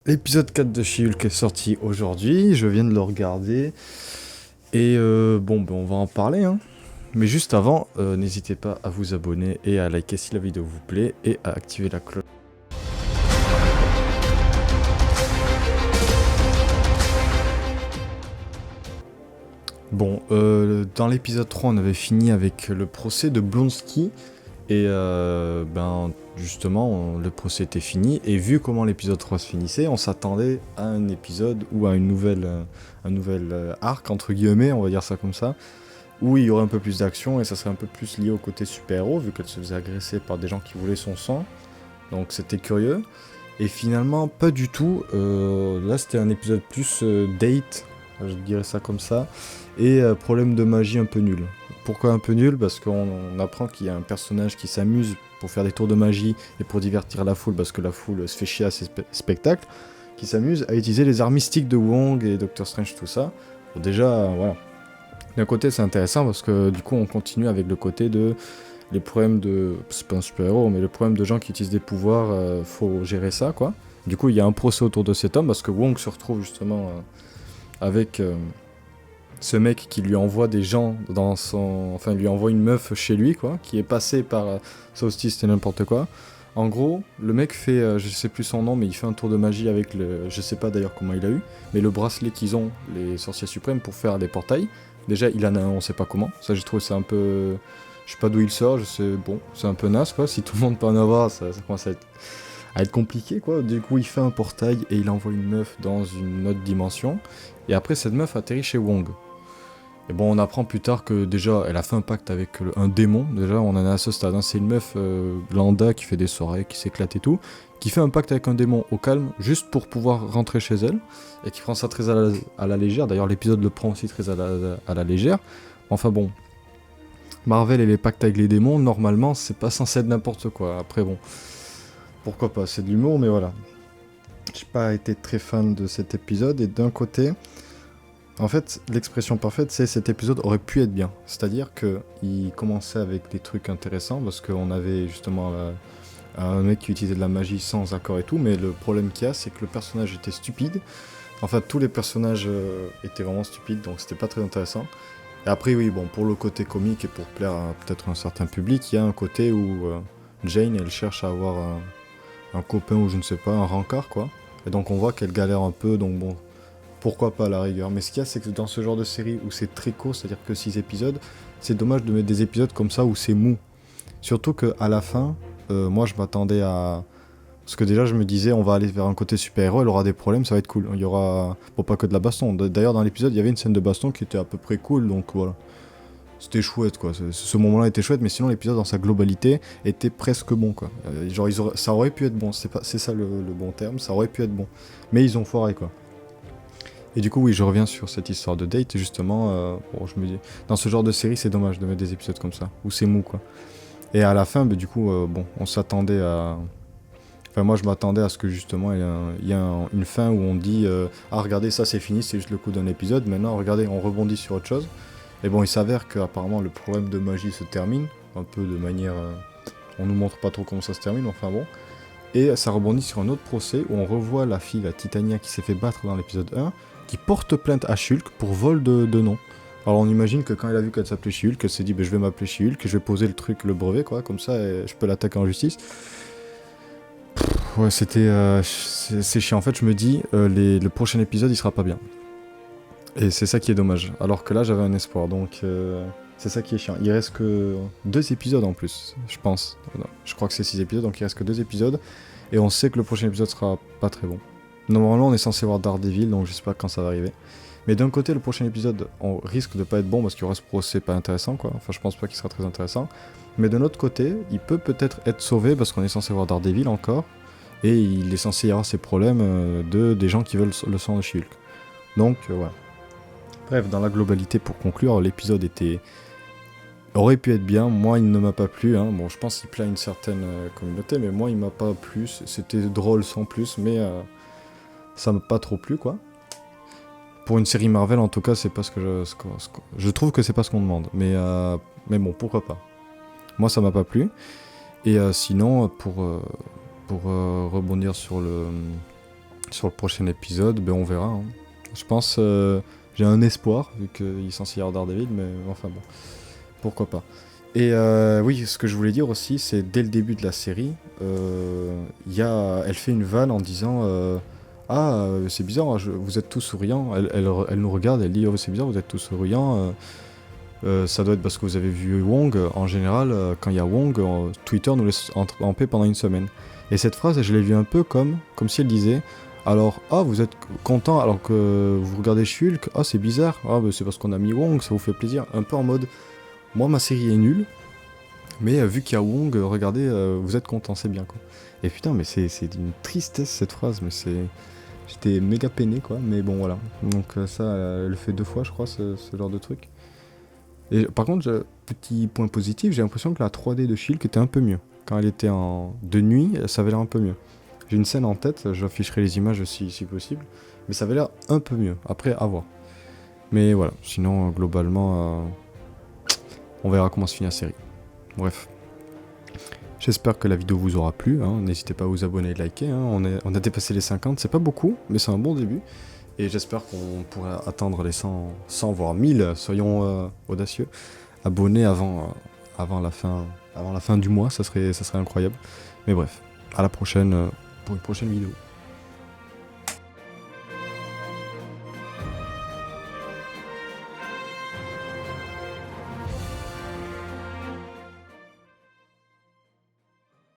L'épisode 4 de She-Hulk est sorti aujourd'hui, je viens de le regarder, et on va en parler, hein. Mais juste avant, n'hésitez pas à vous abonner et à liker si la vidéo vous plaît, et à activer la cloche. Dans l'épisode 3, on avait fini avec le procès de Blonsky, et justement, le procès était fini, et vu comment l'épisode 3 se finissait, on s'attendait à un épisode ou à un nouvel arc, entre guillemets, on va dire ça comme ça, où il y aurait un peu plus d'action, et ça serait un peu plus lié au côté super-héros, vu qu'elle se faisait agresser par des gens qui voulaient son sang, donc c'était curieux. Et finalement, pas du tout. Là, c'était un épisode plus date, je dirais ça comme ça, et problème de magie un peu nul. Pourquoi un peu nul? Parce qu'on apprend qu'il y a un personnage qui s'amuse pour faire des tours de magie et pour divertir la foule, parce que la foule se fait chier à ces spectacles, qui s'amuse à utiliser les arts mystiques de Wong et Doctor Strange, tout ça. Bon, déjà, voilà. D'un côté, c'est intéressant parce que du coup, on continue avec le côté de les problèmes de. C'est pas un super-héros, mais le problème de gens qui utilisent des pouvoirs, faut gérer ça, quoi. Du coup, il y a un procès autour de cet homme parce que Wong se retrouve justement avec ce mec qui lui envoie des gens dans son. Enfin, il lui envoie une meuf chez lui, quoi, qui est passée par. Ça aussi, c'était n'importe quoi. En gros, le mec fait, je sais plus son nom, mais il fait un tour de magie avec le. Je sais pas d'ailleurs comment il a eu, mais le bracelet qu'ils ont, les sorciers suprêmes, pour faire des portails. Déjà, il en a un, on sait pas comment. Ça, j'ai trouvé ça un peu. Je sais pas d'où il sort, je sais. Bon, c'est un peu naze, quoi. Si tout le monde peut en avoir, ça commence à être compliqué, quoi. Du coup, il fait un portail et il envoie une meuf dans une autre dimension. Et après, cette meuf atterrit chez Wong. Et bon, on apprend plus tard que déjà, elle a fait un pacte avec un démon. Déjà, on en est à ce stade, hein. C'est une meuf lambda qui fait des soirées, qui s'éclate et tout, qui fait un pacte avec un démon au calme, juste pour pouvoir rentrer chez elle, et qui prend ça très à la légère. D'ailleurs, l'épisode le prend aussi très à la légère. Enfin bon, Marvel et les pactes avec les démons, normalement, c'est pas censé être n'importe quoi. Après, bon, pourquoi pas, c'est de l'humour, mais voilà. J'ai pas été très fan de cet épisode, et d'un côté, en fait, l'expression parfaite, c'est cet épisode aurait pu être bien. C'est-à-dire qu'il commençait avec des trucs intéressants, parce qu'on avait justement un mec qui utilisait de la magie sans accord et tout, mais le problème qu'il y a, c'est que le personnage était stupide. Enfin, tous les personnages étaient vraiment stupides, donc c'était pas très intéressant. Et après, oui, bon, pour le côté comique et pour plaire à peut-être un certain public, il y a un côté où Jane, elle cherche à avoir un copain ou je ne sais pas, un rencard, quoi. Et donc on voit qu'elle galère un peu, donc bon, pourquoi pas à la rigueur. Mais ce qu'il y a, c'est que dans ce genre de série où c'est très court, c'est-à-dire que 6 épisodes, c'est dommage de mettre des épisodes comme ça où c'est mou. Surtout qu'à la fin, moi je m'attendais à. Parce que déjà, je me disais, on va aller vers un côté super-héros, elle aura des problèmes, ça va être cool. Il y aura. Bon, pas que de la baston. D'ailleurs, dans l'épisode, il y avait une scène de baston qui était à peu près cool, donc voilà. C'était chouette, quoi. Ce moment-là était chouette, mais sinon, l'épisode dans sa globalité était presque bon, quoi. Genre, ça aurait pu être bon, c'est ça le bon terme, ça aurait pu être bon. Mais ils ont foiré, quoi. Et du coup, oui, je reviens sur cette histoire de date, et justement, je me dis, dans ce genre de série, c'est dommage de mettre des épisodes comme ça, où c'est mou, quoi. Et à la fin, du coup, on s'attendait à. Enfin, moi, je m'attendais à ce que justement, il y a une fin où on dit ah, regardez, ça c'est fini, c'est juste le coup d'un épisode. Maintenant, regardez, on rebondit sur autre chose. Et bon, il s'avère qu'apparemment, le problème de magie se termine, un peu de manière. On nous montre pas trop comment ça se termine, enfin bon. Et ça rebondit sur un autre procès où on revoit la fille, la Titania, qui s'est fait battre dans l'épisode 1, qui porte plainte à Shulk pour vol de nom. Alors on imagine que quand elle a vu qu'elle s'appelait Shulk, elle s'est dit je vais m'appeler Shulk, je vais poser le truc, le brevet, quoi, comme ça, et je peux l'attaquer en justice. Ouais, c'était. C'est chiant. En fait, je me dis, le prochain épisode, il sera pas bien. Et c'est ça qui est dommage. Alors que là, j'avais un espoir. Donc, c'est ça qui est chiant. Il reste que 2 épisodes en plus, je pense. Je crois que c'est 6 épisodes, donc il reste que 2 épisodes. Et on sait que le prochain épisode sera pas très bon. Normalement, on est censé voir Daredevil, donc je sais pas quand ça va arriver. Mais d'un côté, le prochain épisode, on risque de pas être bon parce qu'il y aura ce procès pas intéressant, quoi. Enfin, je pense pas qu'il sera très intéressant. Mais de l'autre côté, il peut peut-être être sauvé parce qu'on est censé voir Daredevil encore. Et il est censé y avoir ces problèmes des gens qui veulent le sang de Shulk. Donc, voilà. Bref, dans la globalité, pour conclure, l'épisode aurait pu être bien. Moi, il ne m'a pas plu, hein. Bon, je pense qu'il plaît à une certaine communauté, mais moi, il m'a pas plu. C'était drôle sans plus, mais ça m'a pas trop plu, quoi. Pour une série Marvel, en tout cas, c'est pas ce que je trouve que c'est pas ce qu'on demande. Mais bon, pourquoi pas. Moi, ça m'a pas plu. Et sinon, pour rebondir sur sur le prochain épisode, ben on verra. Hein. Je pense, j'ai un espoir, vu qu'il est censé y avoir Daredevil, mais enfin bon, pourquoi pas. Et oui, ce que je voulais dire aussi, c'est dès le début de la série, elle fait une vanne en disant c'est bizarre, hein, vous êtes tous souriants. Elle nous regarde, elle dit c'est bizarre, vous êtes tous souriants. Ça doit être parce que vous avez vu Wong. En général, quand il y a Wong, Twitter nous laisse en paix pendant une semaine. Et cette phrase, je l'ai vue un peu comme si elle disait alors, vous êtes content alors que vous regardez Shulk, c'est bizarre, c'est parce qu'on a mis Wong, ça vous fait plaisir. Un peu en mode moi, ma série est nulle, mais vu qu'il y a Wong, regardez, vous êtes content, c'est bien quoi. Et putain, mais c'est d'une tristesse cette phrase, mais c'est. J'étais méga peiné quoi, mais bon voilà. Donc ça, elle le fait 2 fois, je crois, ce genre de truc. Et par contre, petit point positif, j'ai l'impression que la 3D de Shulk était un peu mieux. Quand elle était de nuit, ça avait l'air un peu mieux. J'ai une scène en tête, j'afficherai les images si possible, mais ça avait l'air un peu mieux. Après, à voir. Mais voilà, sinon, globalement, on verra comment se finit la série. Bref. J'espère que la vidéo vous aura plu. Hein. N'hésitez pas à vous abonner et liker. Hein. On a dépassé les 50, c'est pas beaucoup, mais c'est un bon début. Et j'espère qu'on pourra atteindre les 100 voire 1000, soyons audacieux, abonnés avant la fin du mois, ça serait incroyable. Mais bref, à la prochaine pour une prochaine vidéo.